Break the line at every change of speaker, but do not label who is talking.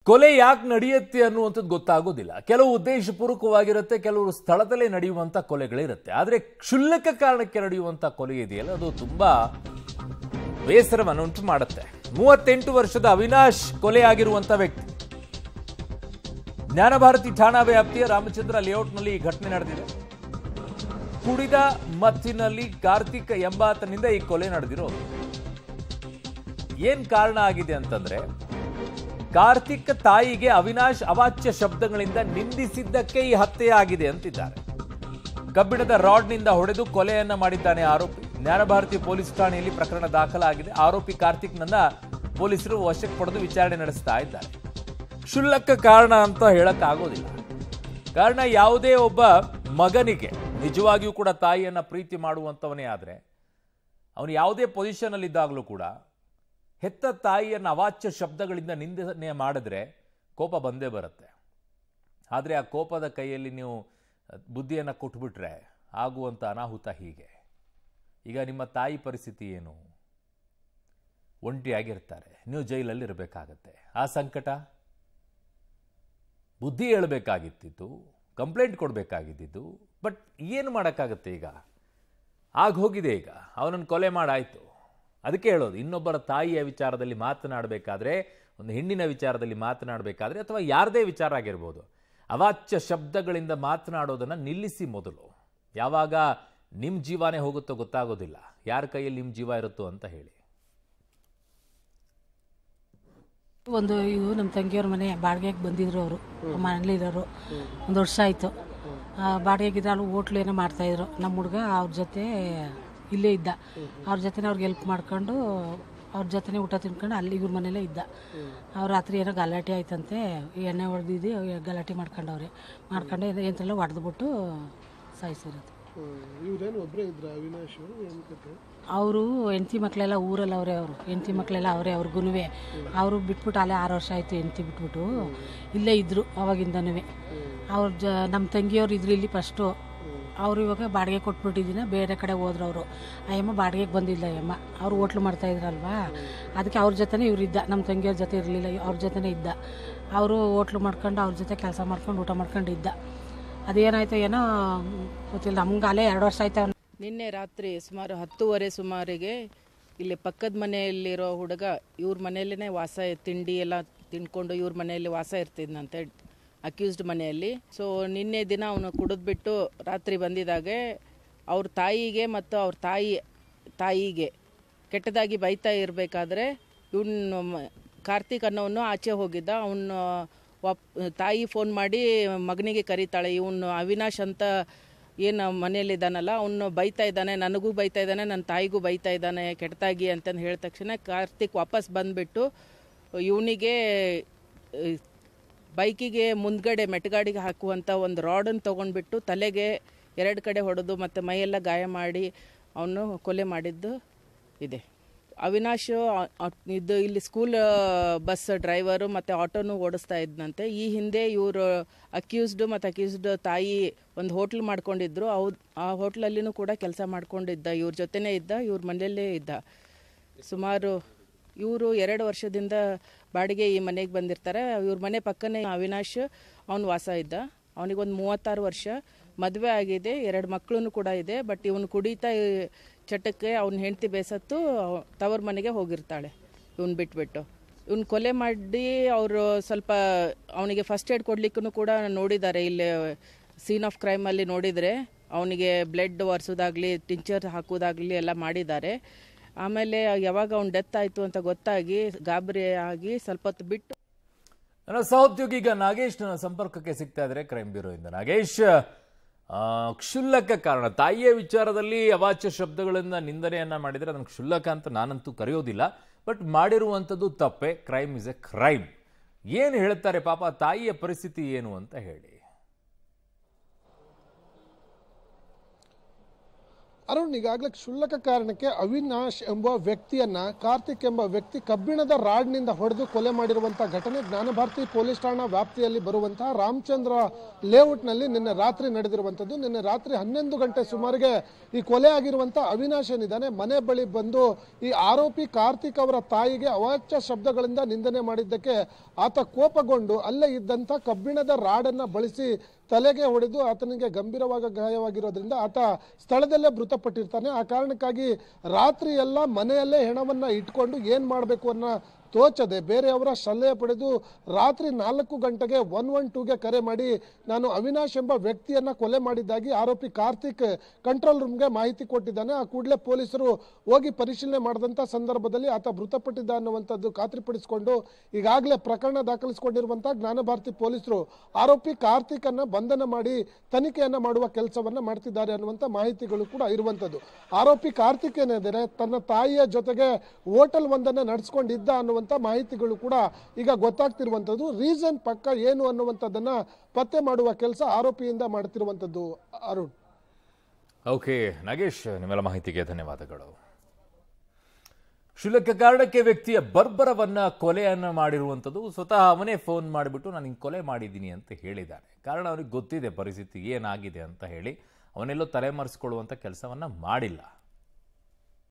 ಕೊಲೆ ಯಾಕೆ ನಡೆಯುತ್ತೆ ಅನ್ನುವಂಥದ್ದು ಗೊತ್ತಾಗೋದಿಲ್ಲ. ಕೆಲವು ಉದ್ದೇಶಪೂರ್ವಕವಾಗಿರುತ್ತೆ, ಕೆಲವರು ಸ್ಥಳದಲ್ಲೇ ನಡೆಯುವಂಥ ಕೊಲೆಗಳಿರುತ್ತೆ. ಆದರೆ ಕ್ಷುಲ್ಲಕ ಕಾರಣಕ್ಕೆ ನಡೆಯುವಂಥ ಕೊಲೆ ಇದೆಯಲ್ಲ, ಅದು ತುಂಬಾ ಬೇಸರವನ್ನುಂಟು ಮಾಡುತ್ತೆ. 38 ವರ್ಷದ ಅವಿನಾಶ್ ಕೊಲೆಯಾಗಿರುವಂಥ ವ್ಯಕ್ತಿ ಜ್ಞಾನಭಾರತಿ ಠಾಣಾ ವ್ಯಾಪ್ತಿಯ ರಾಮಚಂದ್ರ ಲೇಔಟ್ನಲ್ಲಿ ಈ ಘಟನೆ ನಡೆದಿದೆ. ಕುಡಿದ ಮತ್ತಿನಲ್ಲಿ ಕಾರ್ತಿಕ್ ಎಂಬಾತನಿಂದ ಈ ಕೊಲೆ ನಡೆದಿರೋದು. ಏನ್ ಕಾರಣ ಆಗಿದೆ ಅಂತಂದ್ರೆ, ಕಾರ್ತಿಕ್ ತಾಯಿಗೆ ಅವಿನಾಶ್ ಅವಾಚ್ಯ ಶಬ್ದಗಳಿಂದ ನಿಂದಿಸಿದ್ದಕ್ಕೆ ಈ ಹತ್ಯೆ ಆಗಿದೆ ಅಂತಿದ್ದಾರೆ. ಕಬ್ಬಿಣದ ರಾಡ್ನಿಂದ ಹೊಡೆದು ಕೊಲೆಯನ್ನ ಮಾಡಿದ್ದಾನೆ ಆರೋಪಿ. ಜ್ಞಾನಭಾರತಿ ಪೊಲೀಸ್ ಠಾಣೆಯಲ್ಲಿ ಪ್ರಕರಣ ದಾಖಲಾಗಿದೆ. ಆರೋಪಿ ಕಾರ್ತಿಕ್ನನ್ನ ಪೊಲೀಸರು ವಶಕ್ಕೆ ಪಡೆದು ವಿಚಾರಣೆ ನಡೆಸ್ತಾ ಇದ್ದಾರೆ. ಕ್ಷುಲ್ಲಕ ಕಾರಣ ಅಂತ ಹೇಳಕ್ ಆಗೋದಿಲ್ಲ. ಕಾರಣ ಯಾವುದೇ ಒಬ್ಬ ಮಗನಿಗೆ ನಿಜವಾಗಿಯೂ ಕೂಡ ತಾಯಿಯನ್ನ ಪ್ರೀತಿ ಮಾಡುವಂಥವನೇ ಆದ್ರೆ, ಅವನು ಯಾವುದೇ ಪೊಸಿಷನ್ ಅಲ್ಲಿ ಇದ್ದಾಗಲೂ ಕೂಡ ಹೆತ್ತ ತಾಯಿಯನ್ನು ಅವಾಚ್ಯ ಶಬ್ದಗಳಿಂದ ನಿಂದನೆ ಮಾಡಿದ್ರೆ ಕೋಪ ಬಂದೇ ಬರುತ್ತೆ. ಆದರೆ ಆ ಕೋಪದ ಕೈಯಲ್ಲಿ ನೀವು ಬುದ್ಧಿಯನ್ನು ಕೊಟ್ಬಿಟ್ರೆ ಆಗುವಂಥ ಅನಾಹುತ ಹೀಗೆ. ಈಗ ನಿಮ್ಮ ತಾಯಿ ಪರಿಸ್ಥಿತಿ ಏನು? ಒಂಟಿಯಾಗಿರ್ತಾರೆ, ನೀವು ಜೈಲಲ್ಲಿ ಇರಬೇಕಾಗತ್ತೆ. ಆ ಸಂಕಟ, ಬುದ್ಧಿ ಹೇಳಬೇಕಾಗಿತ್ತು, ಕಂಪ್ಲೇಂಟ್ ಕೊಡಬೇಕಾಗಿದ್ದು. ಬಟ್ ಏನು ಮಾಡೋಕ್ಕಾಗತ್ತೆ? ಈಗ ಆಗೋಗಿದೆ. ಈಗ ಅವನನ್ನು ಕೊಲೆ ಮಾಡಾಯಿತು. ಅದಕ್ಕೆ ಹೇಳೋದು, ಇನ್ನೊಬ್ಬರ ತಾಯಿಯ ವಿಚಾರದಲ್ಲಿ ಮಾತನಾಡಬೇಕಾದ್ರೆ, ಒಂದು ಹೆಣ್ಣಿನ ವಿಚಾರದಲ್ಲಿ ಮಾತನಾಡಬೇಕಾದ್ರೆ, ಅಥವಾ ಯಾರದೇ ವಿಚಾರ ಆಗಿರ್ಬೋದು, ಅವಾಚ್ಯ ಶಬ್ದಗಳಿಂದ ಮಾತನಾಡೋದನ್ನು ನಿಲ್ಲಿಸಿ ಮೊದಲು. ಯಾವಾಗ ನಿಮ್ಮ ಜೀವನೇ ಹೋಗುತ್ತೋ ಗೊತ್ತಾಗೋದಿಲ್ಲ, ಯಾರ ಕೈಯಲ್ಲಿ ನಿಮ್ಮ ಜೀವ ಇರುತ್ತೋ ಅಂತ ಹೇಳಿ.
ಇವು ನಮ್ಮ ತಂಗಿಯವ್ರ ಮನೆ ಬಾಡಿಗೆಗೆ ಬಂದಿದ್ರು. ಅವರು ಮನೇಲಿರೋರು 1 ವರ್ಷ ಆಯಿತು. ಬಾಡಿಗೆಗಿದ್ರೆ ಅಲ್ಲಿ ಹೋಟ್ಲು ಏನೋ ಮಾಡ್ತಾಯಿದ್ರು. ನಮ್ಮ ಹುಡುಗ ಅವ್ರ ಜೊತೆ ಇಲ್ಲೇ ಇದ್ದ. ಅವ್ರ ಜೊತೆ ಅವ್ರಿಗೆ ಹೆಲ್ಪ್ ಮಾಡ್ಕೊಂಡು ಅವ್ರ ಜೊತೆ ಊಟ ತಿನ್ಕೊಂಡು ಅಲ್ಲಿ ಇವ್ರ ಮನೇಲೇ ಇದ್ದ. ಅವ್ರು ರಾತ್ರಿ ಏನೋ ಗಲಾಟೆ ಆಯ್ತಂತೆ, ಎಣ್ಣೆ ಹೊಡೆದಿದ್ದು ಗಲಾಟೆ ಮಾಡ್ಕೊಂಡವ್ರೆ. ಮಾಡ್ಕೊಂಡು ಎಂತೆಲ್ಲ ಹೊಡೆದ್ಬಿಟ್ಟು ಸಾಯಿಸಿರೋದು. ಅವರು ಹೆಂಡತಿ ಮಕ್ಕಳೆಲ್ಲ ಊರಲ್ಲಿ ಅವರೇ. ಅವರು ಹೆಂಡತಿ ಮಕ್ಕಳೆಲ್ಲ ಅವರೇ. ಅವ್ರಿಗೂ ಅವರು ಬಿಟ್ಬಿಟ್ಟು ಅಲ್ಲೇ 6 ವರ್ಷ ಆಯಿತು ಹೆಂಡತಿ ಬಿಟ್ಬಿಟ್ಟು. ಇಲ್ಲೇ ಇದ್ದರು ಅವಾಗಿಂದನೂ. ಅವ್ರ ನಮ್ಮ ತಂಗಿಯವ್ರು ಇದ್ರು ಇಲ್ಲಿ ಫಸ್ಟು. ಅವರು ಇವಾಗ ಬಾಡಿಗೆ ಕೊಟ್ಬಿಟ್ಟಿದ್ದೀನ, ಬೇರೆ ಕಡೆ ಹೋದ್ರು ಅವರು. ಅಯ್ಯಮ್ಮ ಬಾಡಿಗೆಗೆ ಬಂದಿಲ್ಲ. ಅಯ್ಯಮ್ಮ ಅವ್ರು ಹೋಟ್ಲು ಮಾಡ್ತಾಯಿದ್ರಲ್ವಾ, ಅದಕ್ಕೆ ಅವ್ರ ಜೊತೆ ಇವರಿದ್ದ. ನಮ್ಮ ತಂಗಿಯವ್ರ ಜೊತೆ ಇರಲಿಲ್ಲ, ಅವ್ರ ಜೊತೆನೇ ಇದ್ದ. ಅವರು ಹೋಟ್ಲು ಮಾಡ್ಕೊಂಡು ಅವ್ರ ಜೊತೆ ಕೆಲಸ ಮಾಡ್ಕೊಂಡು ಊಟ ಮಾಡ್ಕೊಂಡು ಇದ್ದ. ಅದೇನಾಯ್ತು ಏನೋ ಗೊತ್ತಿಲ್ಲ ನಮ್ಗೆ. ಅಲ್ಲೇ 2 ವರ್ಷ ಆಯ್ತು.
ನಿನ್ನೆ ರಾತ್ರಿ ಸುಮಾರು 10:30 ಸುಮಾರಿಗೆ ಇಲ್ಲಿ ಪಕ್ಕದ ಮನೆಯಲ್ಲಿರೋ ಹುಡುಗ ಇವ್ರ ಮನೆಯಲ್ಲೇ ವಾಸ, ತಿಂಡಿ ಎಲ್ಲ ತಿನ್ಕೊಂಡು ಇವ್ರ ಮನೆಯಲ್ಲಿ ವಾಸ ಇರ್ತಿದ್ನಂತೆ, ಅಕ್ಯೂಸ್ಡ್ ಮನೆಯಲ್ಲಿ. ಸೊ ನಿನ್ನೆ ದಿನ ಅವನು ಕುಡಿದ್ಬಿಟ್ಟು ರಾತ್ರಿ ಬಂದಿದ್ದಾಗೆ ಅವ್ರ ತಾಯಿಗೆ ಮತ್ತು ಅವ್ರ ತಾಯಿಗೆ ಕೆಟ್ಟದಾಗಿ ಬೈತಾ ಇರಬೇಕಾದ್ರೆ ಇವನು ಕಾರ್ತಿಕ್ ಅನ್ನೋನು ಆಚೆ ಹೋಗಿದ್ದ. ಅವನು ತಾಯಿ ಫೋನ್ ಮಾಡಿ ಮಗನಿಗೆ ಕರೀತಾಳೆ, ಇವನು ಅವಿನಾಶ್ ಅಂತ ಏನು ಮನೆಯಲ್ಲಿದ್ದಾನಲ್ಲ ಅವನು ಬೈತಾ ಇದ್ದಾನೆ, ನನಗೂ ಬೈತಾ ಇದ್ದಾನೆ, ನನ್ನ ತಾಯಿಗೂ ಬೈತಾ ಇದ್ದಾನೆ ಕೆಟ್ಟದಾಗಿ ಅಂತಂದು ಹೇಳಿದ ತಕ್ಷಣ ಕಾರ್ತಿಕ್ ವಾಪಸ್ ಬಂದುಬಿಟ್ಟು ಇವನಿಗೆ ಬೈಕಿಗೆ ಮುಂದ್ಗಡೆ ಮೆಟ್ಗಾಡಿಗೆ ಹಾಕುವಂಥ ಒಂದು ರಾಡನ್ನು ತೊಗೊಂಡ್ಬಿಟ್ಟು ತಲೆಗೆ 2 ಕಡೆ ಹೊಡೆದು ಮತ್ತು ಮೈಯೆಲ್ಲ ಗಾಯ ಮಾಡಿ ಅವನು ಕೊಲೆ ಮಾಡಿದ್ದು ಇದೆ. ಅವಿನಾಶ್ ಇದು ಇಲ್ಲಿ ಸ್ಕೂಲ್ ಬಸ್ ಡ್ರೈವರು ಮತ್ತು ಆಟೋನು ಓಡಿಸ್ತಾ ಇದ್ದಂತೆ. ಈ ಹಿಂದೆ ಇವರು ಅಕ್ಯೂಸ್ಡು ಮತ್ತು ಅಕ್ಯೂಸ್ಡ್ ತಾಯಿ ಒಂದು ಹೋಟ್ಲ್ ಮಾಡ್ಕೊಂಡಿದ್ರು. ಆ ಹೋಟ್ಲಲ್ಲಿನೂ ಕೂಡ ಕೆಲಸ ಮಾಡ್ಕೊಂಡಿದ್ದ, ಇವ್ರ ಜೊತೆನೇ ಇದ್ದ, ಇವ್ರ ಮನೆಯಲ್ಲೇ ಇದ್ದ. ಸುಮಾರು ಇವರು 2 ವರ್ಷದಿಂದ ಬಾಡಿಗೆ ಈ ಮನೆಗೆ ಬಂದಿರ್ತಾರೆ. ಇವ್ರ ಮನೆ ಪಕ್ಕನೇ ಅವಿನಾಶ್ ಅವನು ವಾಸ ಇದ್ದ. ಅವನಿಗೊಂದು 36 ವರ್ಷ, ಮದುವೆ ಆಗಿದೆ, 2 ಮಕ್ಕಳು ಕೂಡ ಇದೆ. ಬಟ್ ಇವನು ಕುಡಿತಾ ಚಟಕ್ಕೆ ಅವನ ಹೆಂಡತಿ ಬೇಸತ್ತು ತವರ ಮನೆಗೆ ಹೋಗಿರ್ತಾಳೆ ಇವನು ಬಿಟ್ಬಿಟ್ಟು. ಇವನು ಕೊಲೆ ಮಾಡಿ ಅವರು ಸ್ವಲ್ಪ ಅವನಿಗೆ ಫಸ್ಟ್ ಏಡ್ ಕೊಡ್ಲಿಕ್ಕೂ ಕೂಡ ನೋಡಿದ್ದಾರೆ. ಇಲ್ಲಿ ಸೀನ್ ಆಫ್ ಕ್ರೈಮಲ್ಲಿ ನೋಡಿದರೆ ಅವನಿಗೆ ಬ್ಲಡ್ ಒರೆಸೋದಾಗಲಿ ಟಿಂಚರ್ ಹಾಕೋದಾಗಲಿ ಎಲ್ಲ ಮಾಡಿದ್ದಾರೆ. ಆಮೇಲೆ ಯಾವಾಗ ಅವ್ನು ಡೆತ್ ಆಯಿತು ಅಂತ ಗೊತ್ತಾಗಿ ಗಾಬರಿ ಆಗಿ ಸ್ವಲ್ಪ ಹೊತ್ತು ಬಿಟ್ಟು
ನನ್ನ ಸಹೋದ್ಯೋಗಿ ಈಗ ನಾಗೇಶ್ ನನ್ನ ಸಂಪರ್ಕಕ್ಕೆ ಸಿಗ್ತಾ ಇದ್ದಾರೆ ಕ್ರೈಮ್ ಬ್ಯೂರೋ ಇಂದ. ನಾಗೇಶ್, ಕ್ಷುಲ್ಲಕ ಕಾರಣ, ತಾಯಿಯ ವಿಚಾರದಲ್ಲಿ ಅವಾಚ್ಯ ಶಬ್ದಗಳಿಂದ ನಿಂದನೆಯನ್ನ ಮಾಡಿದರೆ ಅದನ್ನು ಕ್ಷುಲ್ಲಕ ಅಂತ ನಾನಂತೂ ಕರೆಯೋದಿಲ್ಲ. ಬಟ್ ಮಾಡಿರುವಂಥದ್ದು ತಪ್ಪೆ. Crime is a crime. ಏನು ಹೇಳ್ತಾರೆ ಪಾಪ ತಾಯಿಯ ಪರಿಸ್ಥಿತಿ ಏನು ಅಂತ ಹೇಳಿ.
ಅರುಣ್, ಈಗಾಗಲೇ ಕ್ಷುಲ್ಲಕ ಕಾರಣಕ್ಕೆ ಅವಿನಾಶ್ ಎಂಬ ವ್ಯಕ್ತಿಯನ್ನ ಕಾರ್ತಿಕ್ ಎಂಬ ವ್ಯಕ್ತಿ ಕಬ್ಬಿಣದ ರಾಡ್ನಿಂದ ಹೊಡೆದು ಕೊಲೆ ಮಾಡಿರುವಂತಹ ಘಟನೆ ಜ್ಞಾನಭಾರತಿ ಪೊಲೀಸ್ ಠಾಣಾ ವ್ಯಾಪ್ತಿಯಲ್ಲಿ ಬರುವಂತಹ ರಾಮಚಂದ್ರ ಲೇಔಟ್ನಲ್ಲಿ ನಿನ್ನೆ ರಾತ್ರಿ ನಡೆದಿರುವಂಥದ್ದು. ನಿನ್ನೆ ರಾತ್ರಿ 11 ಗಂಟೆ ಸುಮಾರಿಗೆ ಈ ಕೊಲೆ ಆಗಿರುವಂತಹ ಅವಿನಾಶ್ ಏನಿದ್ದಾನೆ ಮನೆ ಬಳಿ ಬಂದು ಈ ಆರೋಪಿ ಕಾರ್ತಿಕ್ ಅವರ ತಾಯಿಗೆ ಅವಾಚ್ಯ ಶಬ್ದಗಳಿಂದ ನಿಂದನೆ ಮಾಡಿದ್ದಕ್ಕೆ ಆತ ಕೋಪಗೊಂಡು ಅಲ್ಲೇ ಇದ್ದಂಥ ಕಬ್ಬಿಣದ ರಾಡನ್ನು ಬಳಸಿ ತಲೆಗೆ ಹೊಡೆದು ಆತನಿಗೆ ಗಂಭೀರವಾಗಿ ಗಾಯವಾಗಿರೋದ್ರಿಂದ ಆತ ಸ್ಥಳದಲ್ಲೇ ಮೃತಪಟ್ಟಿರ್ತಾನೆ. ಆ ಕಾರಣಕ್ಕಾಗಿ ರಾತ್ರಿ ಎಲ್ಲ ಮನೆಯಲ್ಲೇ ಹೆಣವನ್ನ ಇಟ್ಕೊಂಡು ಏನ್ ಮಾಡಬೇಕು ಅನ್ನೋ ತೋಚದೆ ಬೇರೆಯವರ ಸಲಹೆ ಪಡೆದು ರಾತ್ರಿ 4 ಗಂಟೆಗೆ 112ಗೆ ಕರೆ ಮಾಡಿ ನಾನು ಅವಿನಾಶ್ ಎಂಬ ವ್ಯಕ್ತಿಯನ್ನ ಕೊಲೆ ಮಾಡಿದ್ದಾಗಿ ಆರೋಪಿ ಕಾರ್ತಿಕ್ ಕಂಟ್ರೋಲ್ ರೂಮ್ಗೆ ಮಾಹಿತಿ ಕೊಟ್ಟಿದ್ದಾನೆ. ಆ ಕೂಡಲೇ ಪೊಲೀಸರು ಹೋಗಿ ಪರಿಶೀಲನೆ ಮಾಡಿದಂಥ ಸಂದರ್ಭದಲ್ಲಿ ಆತ ಮೃತಪಟ್ಟಿದ್ದ ಅನ್ನುವಂಥದ್ದು ಖಾತ್ರಿಪಡಿಸಿಕೊಂಡು ಈಗಾಗಲೇ ಪ್ರಕರಣ ದಾಖಲಿಸಿಕೊಂಡಿರುವಂತಹ ಜ್ಞಾನಭಾರತಿ ಪೊಲೀಸರು ಆರೋಪಿ ಕಾರ್ತಿಕ್ ಅನ್ನ ಬಂಧನ ಮಾಡಿ ತನಿಖೆಯನ್ನ ಮಾಡುವ ಕೆಲಸವನ್ನ ಮಾಡ್ತಿದ್ದಾರೆ ಅನ್ನುವಂಥ ಮಾಹಿತಿಗಳು ಕೂಡ ಇರುವಂಥದ್ದು. ಆರೋಪಿ ಕಾರ್ತಿಕ್ ಏನಿದ್ದಾರೆ ತನ್ನ ತಾಯಿಯ ಜೊತೆಗೆ ಹೋಟೆಲ್ ಒಂದನ್ನ ನಡೆಸ್ಕೊಂಡಿದ್ದ ಅನ್ನುವಂಥ ಮಾಹಿತಿಗಳು ಕೂಡ ಈಗ ಗೊತ್ತಾಗ್ತಿರುವಂಥದ್ದು. ರೀಸನ್ ಪಕ್ಕ ಏನು ಅನ್ನುವಂಥದ್ದನ್ನ ಪತ್ತೆ ಮಾಡುವ ಕೆಲಸ ಆರೋಪಿಯಿಂದ ಮಾಡ್ತಿರುವಂಥದ್ದು. ಅರುಣ್.
ಓಕೆ ನಾಗೇಶ್, ನಿಮ್ಮೆಲ್ಲ ಮಾಹಿತಿಗೆ ಧನ್ಯವಾದಗಳು. ಕ್ಷುಲ್ಲಕ ಕಾರಣಕ್ಕೆ ವ್ಯಕ್ತಿಯ ಬರ್ಬರವನ್ನ ಕೊಲೆಯನ್ನ ಮಾಡಿರುವಂಥದ್ದು. ಸ್ವತಃ ಅವನೇ ಫೋನ್ ಮಾಡಿಬಿಟ್ಟು ನಾನು ಹಿಂಗೆ ಕೊಲೆ ಮಾಡಿದ್ದೀನಿ ಅಂತ ಹೇಳಿದ್ದಾನೆ. ಕಾರಣ ಅವನಿಗೆ ಗೊತ್ತಿದೆ ಪರಿಸ್ಥಿತಿ ಏನಾಗಿದೆ ಅಂತ ಹೇಳಿ ಅವನೆಲ್ಲೋ ತಲೆಮರೆಸಿಕೊಳ್ಳುವಂಥ ಕೆಲಸವನ್ನ ಮಾಡಿಲ್ಲ.